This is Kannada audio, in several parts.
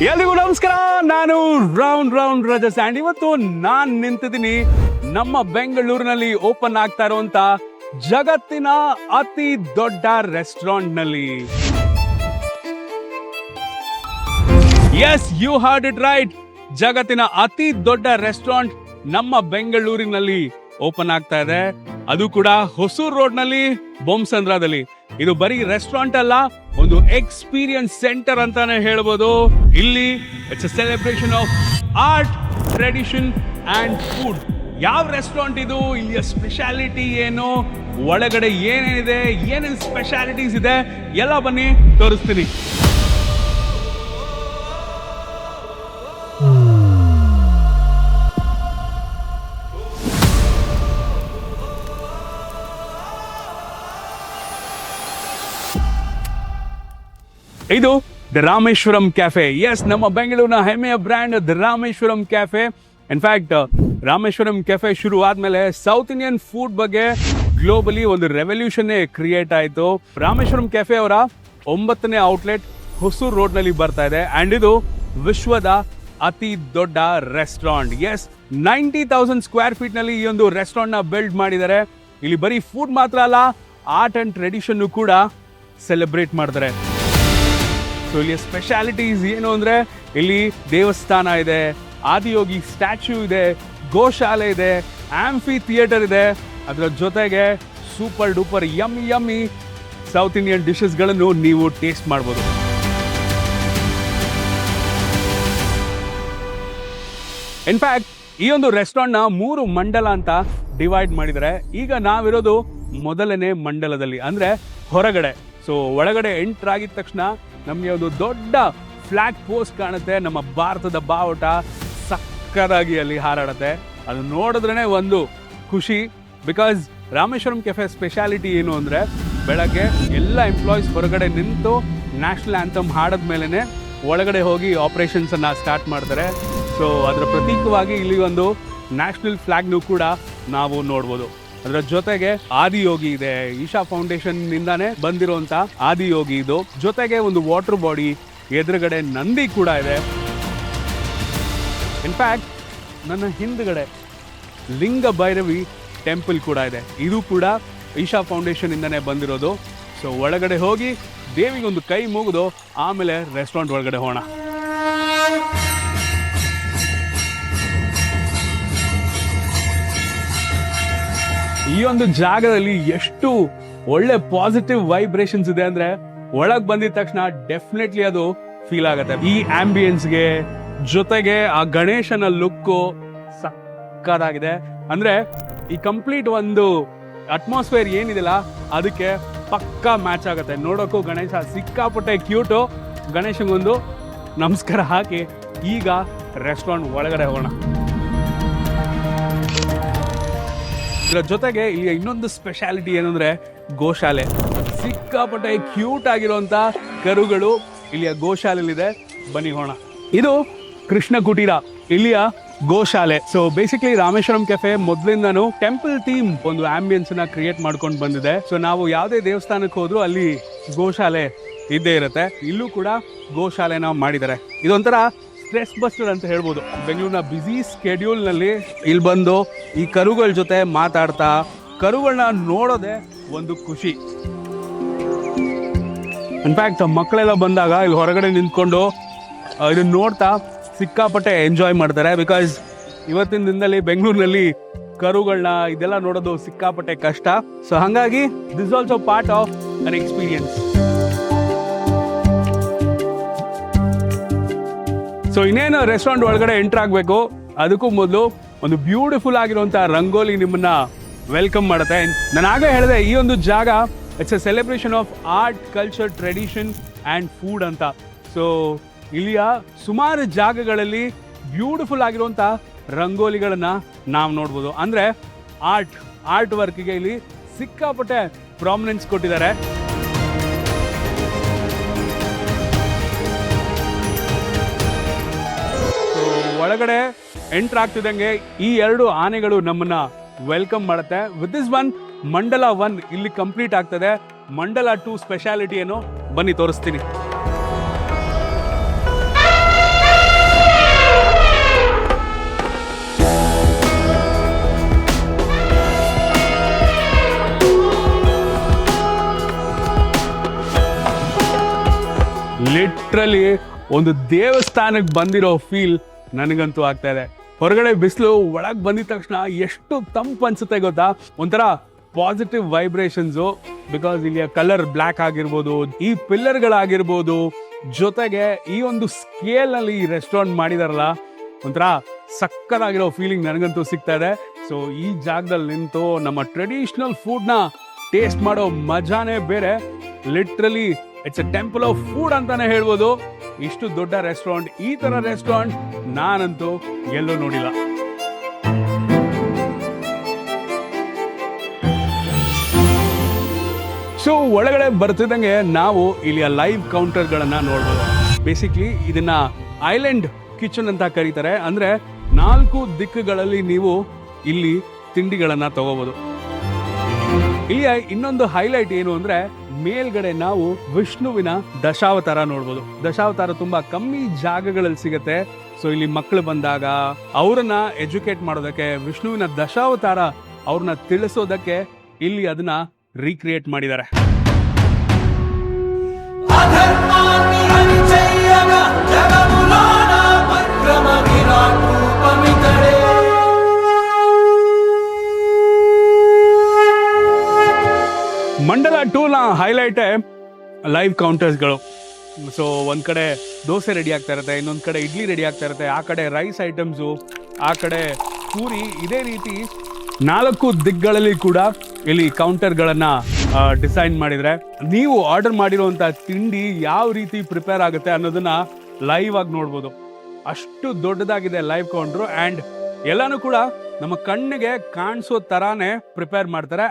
ಎಲ್ರಿಗೂ ನಮಸ್ಕಾರ. ನಾನು ರೌಂಡ್ ರಜಸ್ ಅಂಡ್ ಇವತ್ತು ನಾನ್ ನಿಂತಿದ್ದೀನಿ ನಮ್ಮ ಬೆಂಗಳೂರಿನಲ್ಲಿ ಓಪನ್ ಆಗ್ತಾ ಇರುವಂತ ಜಗತ್ತಿನ ಅತಿ ದೊಡ್ಡ ರೆಸ್ಟೋರೆಂಟ್ ನಲ್ಲಿ. Yes, you heard it right. ಜಗತ್ತಿನ ಅತಿ ದೊಡ್ಡ ರೆಸ್ಟೋರೆಂಟ್ ನಮ್ಮ ಬೆಂಗಳೂರಿನಲ್ಲಿ ಓಪನ್ ಆಗ್ತಾ ಇದೆ. ಅದು ಕೂಡ ಹೊಸೂರು ರೋಡ್ ನಲ್ಲಿ, ಬೊಮ್ಮಸಂದ್ರದಲ್ಲಿ. ಇದು ಬರೀ ರೆಸ್ಟೋರೆಂಟ್ ಅಲ್ಲ, ಒಂದು ಎಕ್ಸ್ಪೀರಿಯನ್ಸ್ ಸೆಂಟರ್ ಅಂತಾನೆ ಹೇಳ್ಬೋದು. ಇಲ್ಲಿ it's a celebration of art, tradition and food. ಯಾವ ರೆಸ್ಟೋರೆಂಟ್ ಇದು, ಇಲ್ಲಿಯ ಸ್ಪೆಷಾಲಿಟಿ ಏನು, ಒಳಗಡೆ ಏನೇನಿದೆ, ಏನೇನು ಸ್ಪೆಷಾಲಿಟೀಸ್ ಇದೆ, ಎಲ್ಲ ಬನ್ನಿ ತೋರಿಸ್ತೀನಿ. ಇದು ದ ರಾಮೇಶ್ವರಂ ಕ್ಯಾಫೆ. ಎಸ್, ನಮ್ಮ ಬೆಂಗಳೂರಿನ ಹೆಮ್ಮೆಯ brand the Rameshwaram cafe. In fact Rameshwaram cafe ಶುರು ಆದ್ಮೇಲೆ ಸೌತ್ ಇಂಡಿಯನ್ ಫುಡ್ ಬಗ್ಗೆ ಗ್ಲೋಬಲಿ ಒಂದು ರೆವಲ್ಯೂಷನ್ ಕ್ರಿಯೇಟ್ ಆಯಿತು. ರಾಮೇಶ್ವರಂ ಕೆಫೆ ಅವರ 9ನೇ ಔಟ್ಲೆಟ್ ಹೊಸೂರು ರೋಡ್ ನಲ್ಲಿ ಬರ್ತಾ ಇದೆ. ಅಂಡ್ ಇದು ವಿಶ್ವದ ಅತಿ ದೊಡ್ಡ ರೆಸ್ಟೋರೆಂಟ್. ಎಸ್, 90,000 ಸ್ಕ್ವೇರ್ ಫೀಟ್ ನಲ್ಲಿ ಈ ಒಂದು ರೆಸ್ಟೋರೆಂಟ್ ನ ಬಿಲ್ಡ್ ಮಾಡಿದ್ದಾರೆ. ಇಲ್ಲಿ ಬರೀ ಫುಡ್ ಮಾತ್ರ ಅಲ್ಲ, ಆರ್ಟ್ ಅಂಡ್ ಟ್ರೆಡಿಷನ್ ಕೂಡ ಸೆಲೆಬ್ರೇಟ್ ಮಾಡ್ತಾರೆ. ಸೊ ಇಲ್ಲಿಯ ಸ್ಪೆಷಾಲಿಟೀಸ್ ಏನು ಅಂದರೆ, ಇಲ್ಲಿ ದೇವಸ್ಥಾನ ಇದೆ, ಆದಿಯೋಗಿ ಸ್ಟ್ಯಾಚ್ಯೂ ಇದೆ, ಗೋಶಾಲೆ ಇದೆ, ಆಂಫಿ ಥಿಯೇಟರ್ ಇದೆ. ಅದರ ಜೊತೆಗೆ super duper yummy south Indian ಡಿಶಸ್ಗಳನ್ನು ನೀವು ಟೇಸ್ಟ್ ಮಾಡ್ಬೋದು. ಇನ್ಫ್ಯಾಕ್ಟ್ ಈ ಒಂದು ರೆಸ್ಟೋರೆಂಟ್ನ 3 ಮಂಡಲ ಅಂತ ಡಿವೈಡ್ ಮಾಡಿದ್ದಾರೆ. ಈಗ ನಾವಿರೋದು ಮೊದಲನೇ ಮಂಡಲದಲ್ಲಿ, ಅಂದರೆ ಹೊರಗಡೆ. ಸೊ ಒಳಗಡೆ ಎಂಟರ್ ಆಗಿದ ತಕ್ಷಣ ನಮಗೆ ಒಂದು ದೊಡ್ಡ ಫ್ಲಾಗ್ ಪೋಸ್ಟ್ ಕಾಣುತ್ತೆ. ನಮ್ಮ ಭಾರತದ ಬಾವುಟ ಸಕ್ಕದಾಗಿ ಅಲ್ಲಿ ಹಾರಾಡುತ್ತೆ. ಅದು ನೋಡಿದ್ರೇ ಒಂದು ಖುಷಿ. ಬಿಕಾಸ್ ರಾಮೇಶ್ವರಂ ಕೆಫೆ ಸ್ಪೆಷಾಲಿಟಿ ಏನು ಅಂದರೆ, ಬೆಳಗ್ಗೆ ಎಲ್ಲ ಎಂಪ್ಲಾಯೀಸ್ ಹೊರಗಡೆ ನಿಂತು ನ್ಯಾಷನಲ್ ಆ್ಯಂಥಮ್ ಹಾಡಿದ ಮೇಲೇ ಒಳಗಡೆ ಹೋಗಿ ಆಪರೇಷನ್ಸನ್ನು ಸ್ಟಾರ್ಟ್ ಮಾಡ್ತಾರೆ. ಸೊ ಅದರ ಪ್ರತೀಕವಾಗಿ ಇಲ್ಲಿ ಒಂದು ನ್ಯಾಷನಲ್ ಫ್ಲಾಗ್ನು ಕೂಡ ನಾವು ನೋಡ್ಬೋದು. ಅದರ ಜೊತೆಗೆ ಆದಿಯೋಗಿ ಇದೆ, ಈಶಾ ಫೌಂಡೇಶನ್ ನಿಂದಾನೇ ಬಂದಿರುವಂತ ಆದಿಯೋಗಿ ಇದು. ಜೊತೆಗೆ ಒಂದು ವಾಟರ್ ಬಾಡಿ, ಎದುರುಗಡೆ ನಂದಿ ಕೂಡ ಇದೆ. ಇನ್ಫ್ಯಾಕ್ಟ್ ನನ್ನ ಹಿಂದ್ಗಡೆ ಲಿಂಗ ಭೈರವಿ ಟೆಂಪಲ್ ಕೂಡ ಇದೆ. ಇದು ಕೂಡ ಈಶಾ ಫೌಂಡೇಶನ್ ಇಂದಾನೇ ಬಂದಿರೋದು. ಸೊ ಒಳಗಡೆ ಹೋಗಿ ದೇವಿಗೊಂದು ಕೈ ಮುಗಿದು ಆಮೇಲೆ ರೆಸ್ಟೋರೆಂಟ್ ಒಳಗಡೆ ಹೋಗೋಣ. ಈ ಒಂದು ಜಾಗದಲ್ಲಿ ಎಷ್ಟು ಒಳ್ಳೆ ಪಾಸಿಟಿವ್ ವೈಬ್ರೇಷನ್ಸ್ ಇದೆ ಅಂದ್ರೆ, ಒಳಗ್ ಬಂದಿದ ತಕ್ಷಣ ಡೆಫಿನೆಟ್ಲಿ ಅದು ಫೀಲ್ ಆಗುತ್ತೆ. ಈ ಆಂಬಿಯನ್ಸ್ಗೆ ಜೊತೆಗೆ ಆ ಗಣೇಶನ ಲುಕ್ ಸಕ್ಕದಾಗಿದೆ. ಅಂದ್ರೆ ಈ ಕಂಪ್ಲೀಟ್ ಒಂದು ಅಟ್ಮಾಸ್ಫಿಯರ್ ಏನಿದೆಲ್ಲ ಅದಕ್ಕೆ ಪಕ್ಕಾ ಮ್ಯಾಚ್ ಆಗುತ್ತೆ. ನೋಡೋಕ್ಕೂ ಗಣೇಶ ಸಿಕ್ಕಾಪಟ್ಟೆ ಕ್ಯೂಟು. ಗಣೇಶಂಗೊಂದು ನಮಸ್ಕಾರ ಹಾಕಿ ಈಗ ರೆಸ್ಟೋರೆಂಟ್ ಒಳಗಡೆ ಹೋಗೋಣ. ಇದರ ಜೊತೆಗೆ ಇಲ್ಲಿ ಇನ್ನೊಂದು ಸ್ಪೆಷಾಲಿಟಿ ಏನಂದ್ರೆ, ಗೋಶಾಲೆ. ಸಿಕ್ಕಾಪಟ್ಟೆ ಕ್ಯೂಟ್ ಆಗಿರುವಂತ ಕರುಗಳು ಇಲ್ಲಿಯ ಗೋಶಾಲೆಯಲ್ಲಿದೆ. ಬನ್ನಿ ಹೋಣ. ಇದು ಕೃಷ್ಣ ಕುಟೀರ, ಇಲ್ಲಿಯ ಗೋಶಾಲೆ. ಸೊ ಬೇಸಿಕ್ಲಿ ರಾಮೇಶ್ವರಂ ಕೆಫೆ ಮೊದಲಿಂದನೂ ಟೆಂಪಲ್ ಥೀಮ್ ಒಂದು ಆಂಬಿಯನ್ಸ್ ನ ಕ್ರಿಯೇಟ್ ಮಾಡ್ಕೊಂಡು ಬಂದಿದೆ. ಸೊ ನಾವು ಯಾವುದೇ ದೇವಸ್ಥಾನಕ್ಕೆ ಹೋದ್ರೂ ಅಲ್ಲಿ ಗೋಶಾಲೆ ಇದ್ದೇ ಇರುತ್ತೆ. ಇಲ್ಲೂ ಕೂಡ ಗೋಶಾಲೆನ ಮಾಡಿದ್ದಾರೆ. ಇದೊಂಥರ ಸ್ಟ್ರೆಸ್ ಬಸ್ಟರ್ ಅಂತ ಹೇಳ್ಬೋದು. ಬೆಂಗಳೂರಿನ ಬ್ಯುಸಿ ಸ್ಕೆಡ್ಯೂಲ್ ನಲ್ಲಿ ಇಲ್ಲಿ ಬಂದು ಈ ಕರುಗಳ ಜೊತೆ ಮಾತಾಡ್ತಾ ಕರುಗಳನ್ನ ನೋಡೋದೇ ಒಂದು ಖುಷಿ. ಇನ್ಫ್ಯಾಕ್ಟ್ ಮಕ್ಕಳೆಲ್ಲ ಬಂದಾಗ ಇಲ್ಲಿ ಹೊರಗಡೆ ನಿಂತ್ಕೊಂಡು ಇದನ್ನ ನೋಡ್ತಾ ಸಿಕ್ಕಾಪಟ್ಟೆ ಎಂಜಾಯ್ ಮಾಡ್ತಾರೆ. ಬಿಕಾಸ್ ಇವತ್ತಿನ ದಿನದಲ್ಲಿ ಬೆಂಗಳೂರಿನಲ್ಲಿ ಕರುಗಳನ್ನ ಇದೆಲ್ಲ ನೋಡೋದು ಸಿಕ್ಕಾಪಟ್ಟೆ ಕಷ್ಟ. ಸೊ ಹಾಗಾಗಿ this also part of an experience. So ಇನ್ನೇನು ರೆಸ್ಟೋರೆಂಟ್ ಒಳಗಡೆ ಎಂಟರ್ ಆಗಬೇಕು, ಅದಕ್ಕೂ ಮೊದಲು ಒಂದು ಬ್ಯೂಟಿಫುಲ್ ಆಗಿರುವಂಥ ರಂಗೋಲಿ ನಿಮ್ಮನ್ನ ವೆಲ್ಕಮ್ ಮಾಡುತ್ತೆ. ನಾನು ಆಗಲೇ ಹೇಳಿದೆ, ಈ ಒಂದು ಜಾಗ it's A celebration of art, culture, tradition and food ಅಂತ. ಸೊ ಇಲ್ಲಿಯ ಸುಮಾರು ಜಾಗಗಳಲ್ಲಿ ಬ್ಯೂಟಿಫುಲ್ ಆಗಿರುವಂಥ ರಂಗೋಲಿಗಳನ್ನು ನಾವು ನೋಡ್ಬೋದು. ಅಂದರೆ ಆರ್ಟ್ ವರ್ಕ್ಗೆ ಇಲ್ಲಿ ಸಿಕ್ಕಾಪಟ್ಟೆ ಪ್ರಾಮಿನೆನ್ಸ್ ಕೊಟ್ಟಿದ್ದಾರೆ. ಒಳಗಡೆ ಎಂಟರ್ ಆಗ್ತಿದ್ದಂಗೆ ಈ 2 ಆನೆಗಳು ನಮ್ಮನ್ನ ವೆಲ್ಕಮ್ ಮಾಡುತ್ತೆ. ವಿತ್ ದಿಸ್ ಒನ್ ಮಂಡಲ 1 ಇಲ್ಲಿ ಕಂಪ್ಲೀಟ್ ಆಗ್ತದೆ. ಮಂಡಲ 2 ಸ್ಪೆಷಾಲಿಟಿ ಏನು ಬನ್ನಿ ತೋರಿಸ್ತೀನಿ. ಲಿಟ್ರಲಿ ಒಂದು ದೇವಸ್ಥಾನಕ್ಕೆ ಬಂದಿರೋ ಫೀಲ್ ನನಗಂತೂ ಆಗ್ತಾ ಇದೆ. ಹೊರಗಡೆ ಬಿಸಿಲು, ಒಳಗೆ ಬಂದಿದ ತಕ್ಷಣ ಎಷ್ಟು ತಂಪು ಅನ್ಸುತ್ತೆ ಗೊತ್ತಾ, ಒಂಥರ ಪಾಸಿಟಿವ್ ವೈಬ್ರೇಷನ್ಸು. ಬಿಕಾಸ್ ಇಲ್ಲಿಯ ಕಲರ್ ಬ್ಲ್ಯಾಕ್ ಆಗಿರ್ಬೋದು, ಈ ಪಿಲ್ಲರ್ಗಳಾಗಿರ್ಬೋದು, ಜೊತೆಗೆ ಈ ಒಂದು ಸ್ಕೇಲ್ ನಲ್ಲಿ ಈ ರೆಸ್ಟೋರೆಂಟ್ ಮಾಡಿದಾರಲ್ಲ, ಒಂಥರ ಸಕ್ಕತ್ತಾಗಿರೋ ಫೀಲಿಂಗ್ ನನಗಂತೂ ಸಿಗ್ತಾ ಇದೆ. ಸೊ ಈ ಜಾಗದಲ್ಲಿ ನಿಂತು ನಮ್ಮ ಟ್ರೆಡಿಷನಲ್ ಫುಡ್ನ ಟೇಸ್ಟ್ ಮಾಡೋ ಮಜಾನೇ ಬೇರೆ. Literally it's A temple of food ಅಂತಾನೆ ಹೇಳ್ಬೋದು. ಇಷ್ಟು ದೊಡ್ಡ ರೆಸ್ಟೋರೆಂಟ್, ಈ ತರ ರೆಸ್ಟೋರೆಂಟ್ ನಾನಂತೂ ಎಲ್ಲೂ ನೋಡಿಲ್ಲ. ಸೊ ಒಳಗಡೆ ಬರ್ತಿದ್ದಂಗೆ ನಾವು ಇಲ್ಲಿಯ ಲೈವ್ ಕೌಂಟರ್ಗಳನ್ನ ನೋಡ್ಬೋದು. ಬೇಸಿಕ್ಲಿ ಇದನ್ನ ಐಲ್ಯಾಂಡ್ ಕಿಚನ್ ಅಂತ ಕರೀತಾರೆ. ಅಂದ್ರೆ 4 ದಿಕ್ಕುಗಳಲ್ಲಿ ನೀವು ಇಲ್ಲಿ ತಿಂಡಿಗಳನ್ನ ತಗೋಬಹುದು. ಇಲ್ಲಿಯ ಇನ್ನೊಂದು ಹೈಲೈಟ್ ಏನು ಅಂದ್ರೆ, ಮೇಲ್ಗಡೆ ನಾವು ವಿಷ್ಣುವಿನ ದಶಾವತಾರ ನೋಡ್ಬೋದು. ದಶಾವತಾರ ತುಂಬಾ ಕಮ್ಮಿ ಜಾಗಗಳಲ್ಲಿ ಸಿಗುತ್ತೆ. ಸೊ ಇಲ್ಲಿ ಮಕ್ಕಳು ಬಂದಾಗ ಅವರನ್ನ ಎಜುಕೇಟ್ ಮಾಡೋದಕ್ಕೆ, ವಿಷ್ಣುವಿನ ದಶಾವತಾರ ಅವ್ರನ್ನ ತಿಳಿಸೋದಕ್ಕೆ ಇಲ್ಲಿ ಅದನ್ನ ರೀಕ್ರಿಯೇಟ್ ಮಾಡಿದ್ದಾರೆ. ಮಂಡಲ 2 ನ ಹೈಲೈಟ್ ಲೈವ್ ಕೌಂಟರ್ಸ್ಗಳು. ಸೊ ಒಂದ್ ಕಡೆ ದೋಸೆ ರೆಡಿ ಆಗ್ತಾ ಇರುತ್ತೆ, ಇನ್ನೊಂದ್ ಕಡೆ ಇಡ್ಲಿ ರೆಡಿ ಆಗ್ತಾ ಇರುತ್ತೆ, ಆ ಕಡೆ ರೈಸ್ ಐಟಮ್ಸು, ಆ ಕಡೆ ಪೂರಿ. ಇದೇ ರೀತಿ 4 ದಿಕ್ಕುಗಳಲ್ಲಿ ಕೂಡ ಇಲ್ಲಿ ಕೌಂಟರ್ಗಳನ್ನ ಡಿಸೈನ್ ಮಾಡಿದ್ರೆ, ನೀವು ಆರ್ಡರ್ ಮಾಡಿರುವಂತ ತಿಂಡಿ ಯಾವ ರೀತಿ ಪ್ರಿಪೇರ್ ಆಗುತ್ತೆ ಅನ್ನೋದನ್ನ ಲೈವ್ ಆಗಿ ನೋಡ್ಬೋದು. ಅಷ್ಟು ದೊಡ್ಡದಾಗಿದೆ ಲೈವ್ ಕೌಂಟರ್. ಅಂಡ್ ಎಲ್ಲಾನು ಕೂಡ ನಮ್ಮ ಕಣ್ಣಿಗೆ ಕಾಣಿಸೋ ತರಾನೇ ಪ್ರಿಪೇರ್ ಮಾಡ್ತಾರೆ.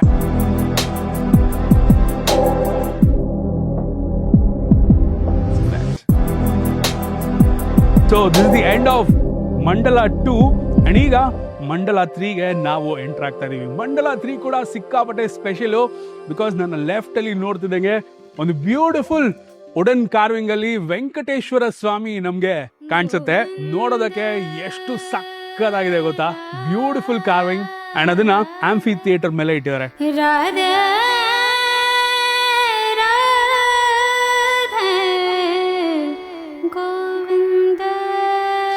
So this is the end of ಮಂಡಲ 2 ಅಂಡ್ ಈಗ ಮಂಡಲ 3ಗೆ ನಾವು ಎಂಟರ್ ಆಗ್ತಾ ಇದೀವಿ. ಮಂಡಲ 3 ಕೂಡ ಸಿಕ್ಕಾಪಟ್ಟೆ ಸ್ಪೆಷಲು. ಬಿಕಾಸ್ ನನ್ನ ಲೆಫ್ಟ್ ಅಲ್ಲಿ ನೋಡ್ತಿದ್ದಂಗೆ ಒಂದು ಬ್ಯೂಟಿಫುಲ್ ವುಡನ್ ಕಾರ್ವಿಂಗ್ ಅಲ್ಲಿ ವೆಂಕಟೇಶ್ವರ ಸ್ವಾಮಿ ನಮ್ಗೆ ಕಾಣಿಸುತ್ತೆ. ನೋಡೋದಕ್ಕೆ ಎಷ್ಟು ಸಕ್ಕತ್ತಾಗಿದೆ ಗೊತ್ತಾ, ಬ್ಯೂಟಿಫುಲ್ ಕಾರ್ವಿಂಗ್. ಅಂಡ್ ಅದನ್ನ ಆಂಫಿ ಥಿಯೇಟರ್ ಮೇಲೆ ಇಟ್ಟಿದ್ದಾರೆ.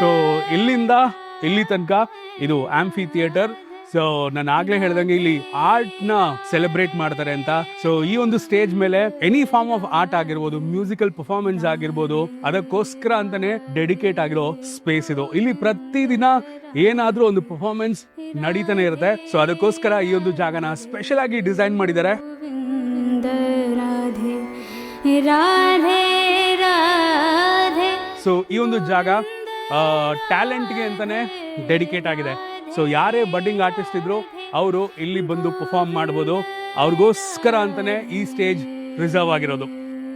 ಸೊ ಇಲ್ಲಿಂದ ಇಲ್ಲಿ ತನಕ ಇದು ಆಂಫಿ ಥಿಯೇಟರ್. ಸೊ ನಾನು ಆಗ್ಲೇ ಹೇಳ್ದಂಗೆ ಇಲ್ಲಿ ಆರ್ಟ್ ನ ಸೆಲೆಬ್ರೇಟ್ ಮಾಡ್ತಾರೆ ಅಂತ. ಸೊ ಈ ಒಂದು ಸ್ಟೇಜ್ ಮೇಲೆ ಎನಿ ಫಾರ್ಮ್ ಆಫ್ ಆರ್ಟ್ ಆಗಿರ್ಬೋದು, ಮ್ಯೂಸಿಕಲ್ ಪರ್ಫಾರ್ಮೆನ್ಸ್ ಆಗಿರ್ಬೋದು, ಅದಕ್ಕೋಸ್ಕರ ಅಂತಾನೆ ಡೆಡಿಕೇಟ್ ಆಗಿರೋ ಸ್ಪೇಸ್ ಇದು. ಇಲ್ಲಿ ಪ್ರತಿದಿನ ಏನಾದ್ರೂ ಒಂದು ಪರ್ಫಾರ್ಮೆನ್ಸ್ ನಡೀತಾನೆ ಇರುತ್ತೆ. ಸೊ ಅದಕ್ಕೋಸ್ಕರ ಈ ಒಂದು ಜಾಗನ ಸ್ಪೆಷಲ್ ಆಗಿ ಡಿಸೈನ್ ಮಾಡಿದ್ದಾರೆ. ಸೊ ಈ ಒಂದು ಜಾಗ ಟ್ಯಾಲೆಂಟ್ಗೆ ಅಂತಾನೆ ಡೆಡಿಕೇಟ್ ಆಗಿದೆ. ಸೊ ಯಾರೇ ಬಡ್ಡಿಂಗ್ ಆರ್ಟಿಸ್ಟ್ ಇದ್ರು ಅವರು ಇಲ್ಲಿ ಬಂದು ಪರ್ಫಾರ್ಮ್ ಮಾಡ್ಬೋದು. ಅವ್ರಿಗೋಸ್ಕರ ಅಂತಾನೆ ಈ ಸ್ಟೇಜ್ ರಿಸರ್ವ್ ಆಗಿರೋದು.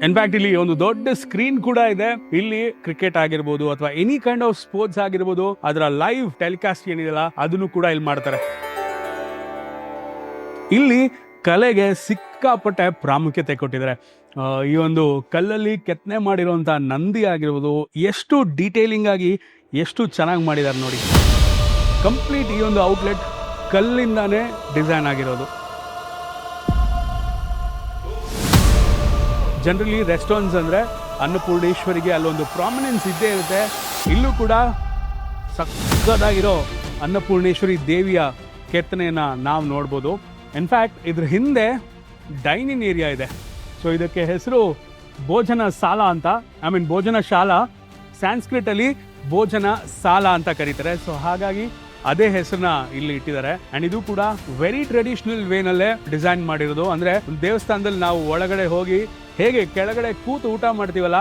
ಇನ್ಫ್ಯಾಕ್ಟ್ ಇಲ್ಲಿ ಒಂದು ದೊಡ್ಡ ಸ್ಕ್ರೀನ್ ಕೂಡ ಇದೆ. ಇಲ್ಲಿ ಕ್ರಿಕೆಟ್ ಆಗಿರ್ಬೋದು ಅಥವಾ ಎನಿ ಕೈಂಡ್ ಆಫ್ ಸ್ಪೋರ್ಟ್ಸ್ ಆಗಿರ್ಬೋದು, ಅದರ ಲೈವ್ ಟೆಲಿಕಾಸ್ಟ್ ಏನಿದೆಯಲ್ಲ ಅದನ್ನು ಕೂಡ ಇಲ್ಲಿ ಮಾಡ್ತಾರೆ. ಇಲ್ಲಿ ಕಲೆಗೆ ಸಿಕ್ಕಾಪಟ್ಟೆ ಪ್ರಾಮುಖ್ಯತೆ ಕೊಟ್ಟಿದ್ದಾರೆ. ಈ ಒಂದು ಕಲ್ಲಲ್ಲಿ ಕೆತ್ತನೆ ಮಾಡಿರುವಂತ ನಂದಿ ಆಗಿರ್ಬೋದು, ಎಷ್ಟು ಡೀಟೇಲಿಂಗ್ ಆಗಿ ಎಷ್ಟು ಚೆನ್ನಾಗಿ ಮಾಡಿದ್ದಾರೆ ನೋಡಿ. ಕಂಪ್ಲೀಟ್ ಈ ಒಂದು ಔಟ್ಲೆಟ್ ಕಲ್ಲಿಂದಾನೇ ಡಿಸೈನ್ ಆಗಿರೋದು. ಜನರಲಿ ರೆಸ್ಟೋರೆಂಟ್ಸ್ ಅಂದ್ರೆ ಅನ್ನಪೂರ್ಣೇಶ್ವರಿಗೆ ಅಲ್ಲೊಂದು ಪ್ರಾಮಿನೆನ್ಸ್ ಇದ್ದೇ ಇರುತ್ತೆ. ಇಲ್ಲೂ ಕೂಡ ಸಕ್ಕದಾಗಿರೋ ಅನ್ನಪೂರ್ಣೇಶ್ವರಿ ದೇವಿಯ ಕೆತ್ತನೆಯನ್ನ ನಾವು ನೋಡ್ಬೋದು. ಇನ್ಫ್ಯಾಕ್ಟ್ ಇದ್ರ ಹಿಂದೆ ಡೈನಿಂಗ್ ಏರಿಯಾ ಇದೆ. ಸೊ ಇದಕ್ಕೆ ಹೆಸರು ಭೋಜನ ಶಾಲಾ ಅಂತ, ಭೋಜನ ಶಾಲಾ, ಸ್ಯಾನ್ಸ್ಕ್ರಿಟ್ ಅಲ್ಲಿ ಭೋಜನ ಶಾಲಾ ಅಂತ ಕರೀತಾರೆ. ಸೊ ಹಾಗಾಗಿ ಅದೇ ಹೆಸರನ್ನ ಇಲ್ಲಿ ಇಟ್ಟಿದ್ದಾರೆ. ಅಂಡ್ ಇದು ಕೂಡ ವೆರಿ ಟ್ರೆಡಿಷನಲ್ ವೇನಲ್ಲೇ ಡಿಸೈನ್ ಮಾಡಿರೋದು. ಅಂದ್ರೆ ದೇವಸ್ಥಾನದಲ್ಲಿ ನಾವು ಒಳಗಡೆ ಹೋಗಿ ಹೇಗೆ ಕೆಳಗಡೆ ಕೂತು ಊಟ ಮಾಡ್ತೀವಲ್ಲ,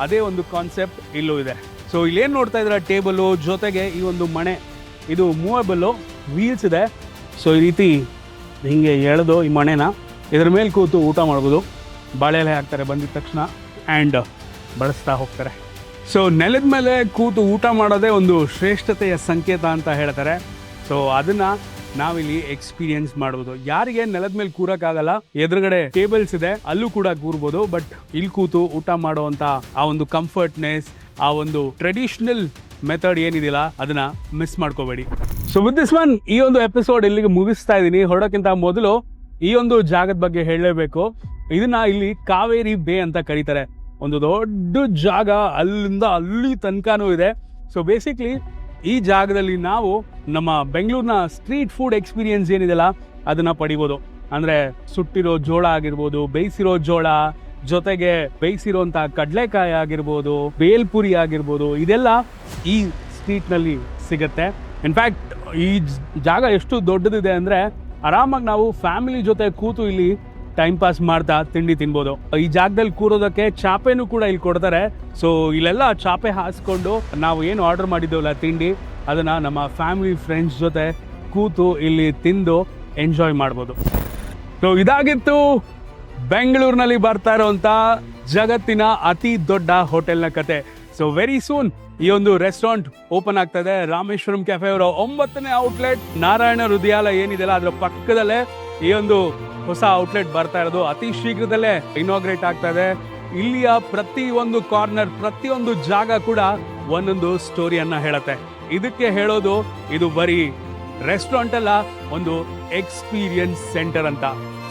ಅದೇ ಒಂದು ಕಾನ್ಸೆಪ್ಟ್ ಇಲ್ಲೂ ಇದೆ. ಸೊ ಇಲ್ಲೇನು ನೋಡ್ತಾ ಇದ್ರೆ ಟೇಬಲ್ ಜೊತೆಗೆ ಈ ಒಂದು ಮಣೆ, ಇದು ಮೂವಬಲ್ ವೀಲ್ಸ್ ಇದೆ. ಸೊ ಈ ರೀತಿ ಹಿಂಗೆ ಎಳೆದು ಈ ಮಣೆನ ಇದ್ರ ಮೇಲೆ ಕೂತು ಊಟ ಮಾಡ್ಬೋದು. ಬಾಳೆ ಎಲೆ ಹಾಕ್ತಾರೆ ಬಂದಿದ ತಕ್ಷಣ ಆ್ಯಂಡ್ ಬಳಸ್ತಾ ಹೋಗ್ತಾರೆ. ಸೊ ನೆಲದ ಮೇಲೆ ಕೂತು ಊಟ ಮಾಡೋದೇ ಒಂದು ಶ್ರೇಷ್ಠತೆಯ ಸಂಕೇತ ಅಂತ ಹೇಳ್ತಾರೆ. ಸೊ ಅದನ್ನ ನಾವಿಲ್ಲಿ ಎಕ್ಸ್ಪೀರಿಯನ್ಸ್ ಮಾಡ್ಬೋದು. ಯಾರಿಗೆ ನೆಲದ ಮೇಲೆ ಕೂರಕ್ಕಾಗಲ್ಲ, ಎದುರುಗಡೆ ಟೇಬಲ್ಸ್ ಇದೆ, ಅಲ್ಲೂ ಕೂಡ ಕೂರ್ಬೋದು. ಬಟ್ ಇಲ್ಲಿ ಕೂತು ಊಟ ಮಾಡುವಂತ ಆ ಒಂದು ಕಂಫರ್ಟ್ನೆಸ್, ಆ ಒಂದು ಟ್ರೆಡಿಷನಲ್ ಮೆಥಡ್ ಏನಿದೆಯಲ್ಲ ಅದನ್ನ ಮಿಸ್ ಮಾಡ್ಕೋಬೇಡಿ. ಸೊ ವಿತ್ ದಿಸ್ ಒನ್ ಈ ಒಂದು ಎಪಿಸೋಡ್ ಇಲ್ಲಿಗೆ ಮುಗಿಸ್ತಾ ಇದ್ದೀನಿ. ಹೊರಡಕ್ಕಿಂತ ಮೊದಲು ಈ ಒಂದು ಜಾಗದ ಬಗ್ಗೆ ಹೇಳಲೇಬೇಕು. ಇದನ್ನ ಇಲ್ಲಿ ಕಾವೇರಿ ಬೇ ಅಂತ ಕರೀತಾರೆ. ಒಂದು ದೊಡ್ಡ ಜಾಗ ಅಲ್ಲಿಂದ ಅಲ್ಲಿ ತನಕನೂ ಇದೆ. ಸೊ ಬೇಸಿಕ್ಲಿ ಈ ಜಾಗದಲ್ಲಿ ನಾವು ನಮ್ಮ ಬೆಂಗಳೂರಿನ ಸ್ಟ್ರೀಟ್ ಫುಡ್ ಎಕ್ಸ್ಪೀರಿಯನ್ಸ್ ಏನಿದೆಲ್ಲ ಅದನ್ನ ಪಡಿಬೋದು. ಅಂದ್ರೆ ಸುಟ್ಟಿರೋ ಜೋಳ ಆಗಿರ್ಬೋದು, ಬೇಯಿಸಿರೋ ಜೋಳ ಜೊತೆಗೆ ಬೇಯಿಸಿರೋಂಥ ಕಡಲೆಕಾಯಿ ಆಗಿರ್ಬೋದು, ಬೇಲ್ಪುರಿ ಆಗಿರ್ಬೋದು, ಇದೆಲ್ಲ ಈ ಸ್ಟ್ರೀಟ್ನಲ್ಲಿ ಸಿಗುತ್ತೆ. ಇನ್ಫ್ಯಾಕ್ಟ್ ಈ ಜಾಗ ಎಷ್ಟು ದೊಡ್ಡದಿದೆ ಅಂದರೆ ಆರಾಮಾಗಿ ನಾವು ಫ್ಯಾಮಿಲಿ ಜೊತೆ ಕೂತು ಇಲ್ಲಿ ಟೈಮ್ ಪಾಸ್ ಮಾಡ್ತಾ ತಿಂಡಿ ತಿನ್ಬೋದು. ಈ ಜಾಗದಲ್ಲಿ ಕೂರೋದಕ್ಕೆ ಚಾಪೆನೂ ಕೂಡ ಇಲ್ಲಿ ಕೊಡ್ತಾರೆ. ಸೊ ಇಲ್ಲೆಲ್ಲ ಚಾಪೆ ಹಾಸ್ಕೊಂಡು ನಾವು ಏನು ಆರ್ಡರ್ ಮಾಡಿದ್ದೇವಲ್ಲ ತಿಂಡಿ, ಅದನ್ನು ನಮ್ಮ ಫ್ಯಾಮಿಲಿ ಫ್ರೆಂಡ್ಸ್ ಜೊತೆ ಕೂತು ಇಲ್ಲಿ ತಿಂದು ಎಂಜಾಯ್ ಮಾಡ್ಬೋದು. ಸೊ ಇದಾಗಿತ್ತು ಬೆಂಗಳೂರಿನಲ್ಲಿ ಬರ್ತಾ ಇರೋಂಥ ಜಗತ್ತಿನ ಅತಿ ದೊಡ್ಡ ಹೋಟೆಲ್ನ ಕತೆ. ಸೊ ವೆರಿ ಸೂನ್ ಈ ಒಂದು ರೆಸ್ಟೋರೆಂಟ್ ಓಪನ್ ಆಗ್ತಾ ಇದೆ. ರಾಮೇಶ್ವರಂ ಕೆಫೆ ಅವರ 9ನೇ ಔಟ್ಲೆಟ್ ನಾರಾಯಣ ಹೃದಯಾಲಯ ಏನಿದೆಯಲ್ಲ ಅದರ ಪಕ್ಕದಲ್ಲೇ ಈ ಒಂದು ಹೊಸ ಔಟ್ಲೆಟ್ ಬರ್ತಾ ಇರೋದು. ಅತಿ ಶೀಘ್ರದಲ್ಲೇ ಇನಾಗ್ರೇಟ್ ಆಗ್ತಾ ಇದೆ. ಇಲ್ಲಿಯ ಪ್ರತಿ ಒಂದು ಕಾರ್ನರ್, ಪ್ರತಿಯೊಂದು ಜಾಗ ಕೂಡ ಒಂದೊಂದು ಸ್ಟೋರಿಯನ್ನ ಹೇಳುತ್ತೆ. ಇದಕ್ಕೆ ಹೇಳೋದು ಇದು ಬರೀ ರೆಸ್ಟೋರೆಂಟ್ ಅಲ್ಲ, ಒಂದು ಎಕ್ಸ್ಪೀರಿಯನ್ಸ್ ಸೆಂಟರ್ ಅಂತ.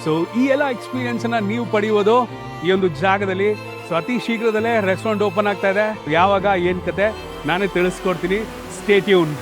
ಸೊ ಈ ಎಲ್ಲ ಎಕ್ಸ್ಪೀರಿಯನ್ಸ್ ಅನ್ನ ನೀವು ಪಡೆಯುವುದು ಈ ಒಂದು ಜಾಗದಲ್ಲಿ. ಸೊ ಅತಿ ಶೀಘ್ರದಲ್ಲೇ ರೆಸ್ಟೋರೆಂಟ್ ಓಪನ್ ಆಗ್ತಾ ಇದೆ. ಯಾವಾಗ ಏನ್ ಕತೆ ನಾನೇ ತಿಳಿಸ್ಕೊಡ್ತೀನಿ. Stay tuned.